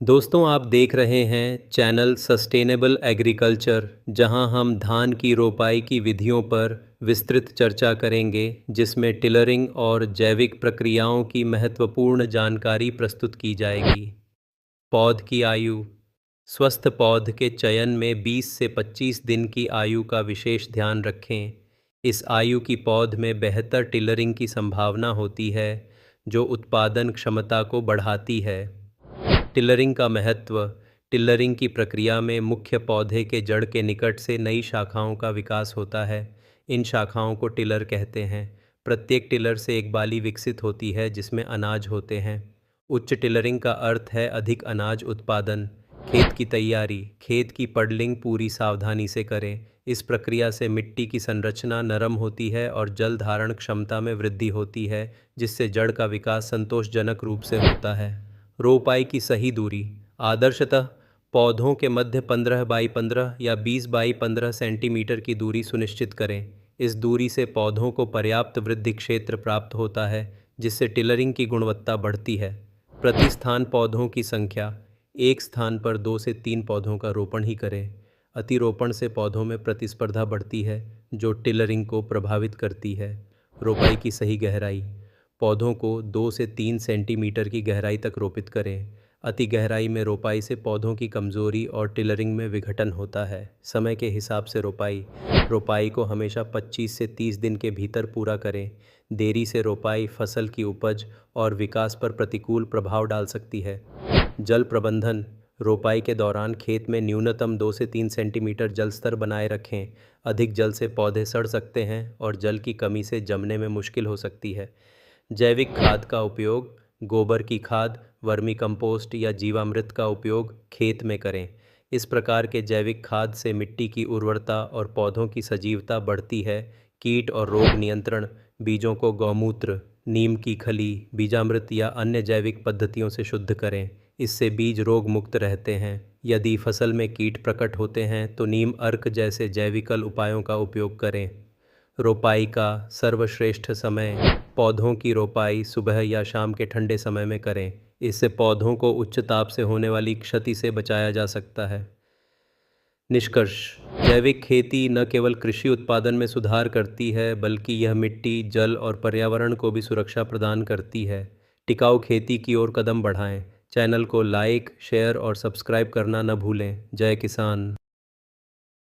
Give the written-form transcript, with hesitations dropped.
दोस्तों आप देख रहे हैं चैनल सस्टेनेबल एग्रीकल्चर, जहां हम धान की रोपाई की विधियों पर विस्तृत चर्चा करेंगे, जिसमें टिलरिंग और जैविक प्रक्रियाओं की महत्वपूर्ण जानकारी प्रस्तुत की जाएगी। पौध की आयु। स्वस्थ पौध के चयन में 20 से 25 दिन की आयु का विशेष ध्यान रखें। इस आयु की पौध में बेहतर टिलरिंग की संभावना होती है, जो उत्पादन क्षमता को बढ़ाती है। टिलरिंग का महत्व। टिलरिंग की प्रक्रिया में मुख्य पौधे के जड़ के निकट से नई शाखाओं का विकास होता है। इन शाखाओं को टिलर कहते हैं। प्रत्येक टिलर से एक बाली विकसित होती है जिसमें अनाज होते हैं। उच्च टिलरिंग का अर्थ है अधिक अनाज उत्पादन। खेत की तैयारी। खेत की पडलिंग पूरी सावधानी से करें। इस प्रक्रिया से मिट्टी की संरचना नरम होती है और जल धारण क्षमता में वृद्धि होती है, जिससे जड़ का विकास संतोषजनक रूप से होता है। रोपाई की सही दूरी। आदर्शतः पौधों के मध्य 15 बाई 15 या 20 बाई 15 सेंटीमीटर की दूरी सुनिश्चित करें। इस दूरी से पौधों को पर्याप्त वृद्धि क्षेत्र प्राप्त होता है, जिससे टिलरिंग की गुणवत्ता बढ़ती है। प्रति स्थान पौधों की संख्या। एक स्थान पर 2 से 3 पौधों का रोपण ही करें। अतिरोपण से पौधों में प्रतिस्पर्धा बढ़ती है, जो टिलरिंग को प्रभावित करती है। रोपाई की सही गहराई। पौधों को 2 से 3 सेंटीमीटर की गहराई तक रोपित करें। अति गहराई में रोपाई से पौधों की कमजोरी और टिलरिंग में विघटन होता है। समय के हिसाब से रोपाई। रोपाई को हमेशा 25 से 30 दिन के भीतर पूरा करें। देरी से रोपाई फसल की उपज और विकास पर प्रतिकूल प्रभाव डाल सकती है। जल प्रबंधन। रोपाई के दौरान खेत में न्यूनतम 2 से 3 सेंटीमीटर जल स्तर बनाए रखें। अधिक जल से पौधे सड़ सकते हैं और जल की कमी से जमने में मुश्किल हो सकती है। जैविक खाद का उपयोग। गोबर की खाद, वर्मी कंपोस्ट या जीवामृत का उपयोग खेत में करें। इस प्रकार के जैविक खाद से मिट्टी की उर्वरता और पौधों की सजीवता बढ़ती है। कीट और रोग नियंत्रण। बीजों को गौमूत्र, नीम की खली, बीजामृत या अन्य जैविक पद्धतियों से शुद्ध करें। इससे बीज रोग मुक्त रहते हैं। यदि फसल में कीट प्रकट होते हैं तो नीम अर्क जैसे जैविकल उपायों का उपयोग करें। रोपाई का सर्वश्रेष्ठ समय। पौधों की रोपाई सुबह या शाम के ठंडे समय में करें। इससे पौधों को उच्च ताप से होने वाली क्षति से बचाया जा सकता है। निष्कर्ष। जैविक खेती न केवल कृषि उत्पादन में सुधार करती है, बल्कि यह मिट्टी, जल और पर्यावरण को भी सुरक्षा प्रदान करती है। टिकाऊ खेती की ओर कदम बढ़ाएं। चैनल को लाइक, शेयर और सब्सक्राइब करना न भूलें। जय किसान।